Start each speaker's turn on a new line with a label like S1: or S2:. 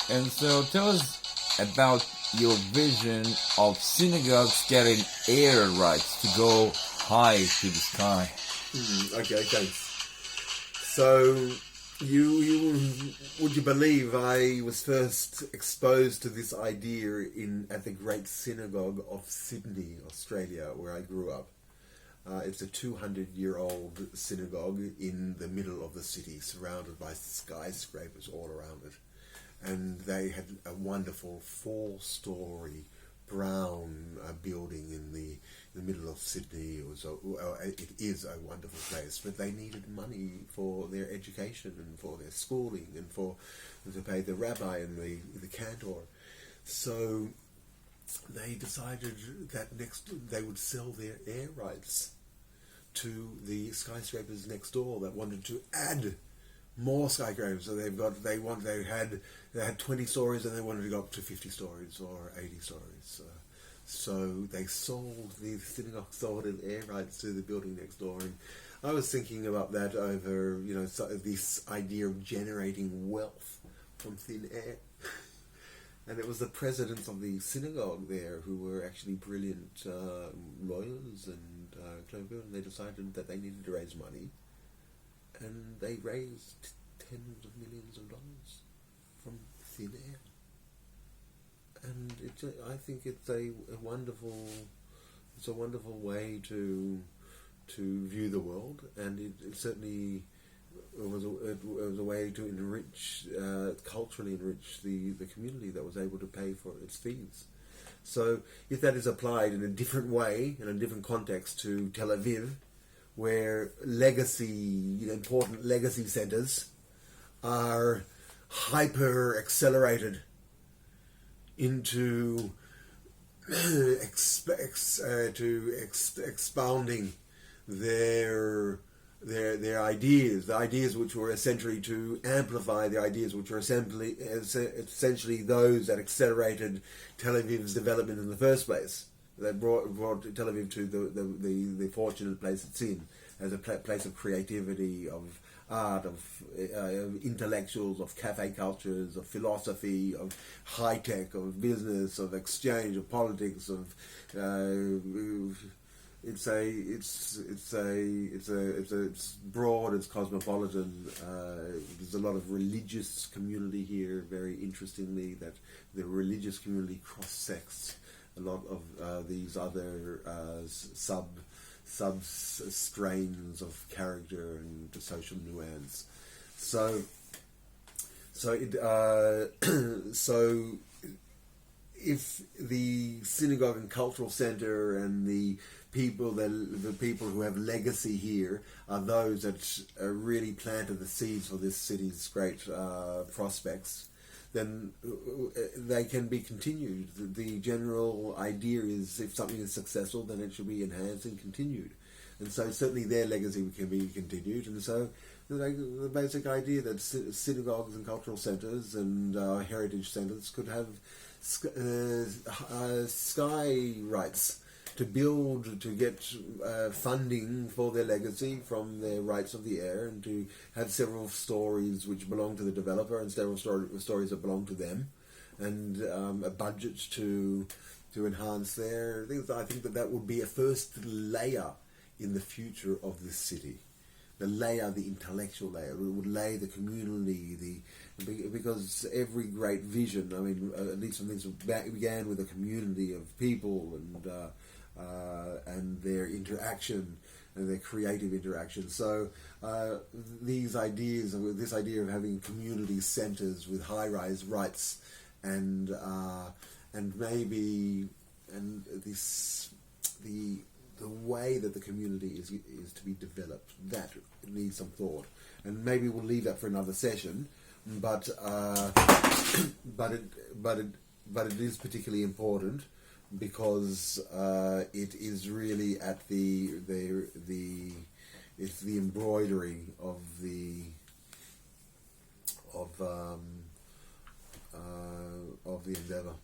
S1: And so tell us about your vision of synagogues getting air rights to go high to the sky.
S2: Okay, thanks. So, would you believe I was first exposed to this idea at the Great Synagogue of Sydney, Australia, where I grew up. It's a 200-year-old synagogue in the middle of the city, surrounded by skyscrapers all around it. And they had a wonderful 4-story brown building in the middle of Sydney. It is a wonderful place, but they needed money for their education and for their schooling and to pay the rabbi and the cantor. So they decided that they would sell their air rights to the skyscrapers next door that wanted to add more skyscrapers. So they had 20 stories and they wanted to go up to 50 stories or 80 stories. So the synagogue sold air rights to the building next door, and I was thinking about that over this idea of generating wealth from thin air. And it was the presidents of the synagogue there who were actually brilliant lawyers and clever, and they decided that they needed to raise money. And they raised tens of millions of dollars from thin air. And I think it's a wonderful way to view the world, and it certainly was a way to culturally enrich the community that was able to pay for its fees. So if that is applied in a different way, in a different context to Tel Aviv, where important legacy centers are hyper accelerated into expounding their ideas, the ideas which were essentially to amplify the ideas which were essentially those that accelerated Tel Aviv's development in the first place. That brought Tel Aviv to the fortunate place it's in, as a place of creativity, of art, of intellectuals, of cafe cultures, of philosophy, of high tech, of business, of exchange, of politics, it's broad, it's cosmopolitan. There's a lot of religious community here. Very interestingly, that the religious community cross-sects a lot of these other sub strains of character and social nuance. So if the synagogue and cultural center and the people who have legacy here are those that really planted the seeds for this city's great prospects, then they can be continued. The general idea is, if something is successful, then it should be enhanced and continued. And so certainly their legacy can be continued. And so the basic idea that synagogues and cultural centers and heritage centers could have sky rights to build, to get funding for their legacy from their rights of the air, and to have several stories which belong to the developer and several stories that belong to them, and a budget to enhance their things. I think that would be a first layer in the future of this city. The intellectual layer. It would lay the community, because every great vision, I mean, at least some things began with a community of people and their interaction and their creative interaction. So this idea of having community centers with high-rise rights and the way that the community is to be developed, that needs some thought, and maybe we'll leave that for another session. But it is particularly important because it is really at the embroidery of the endeavor.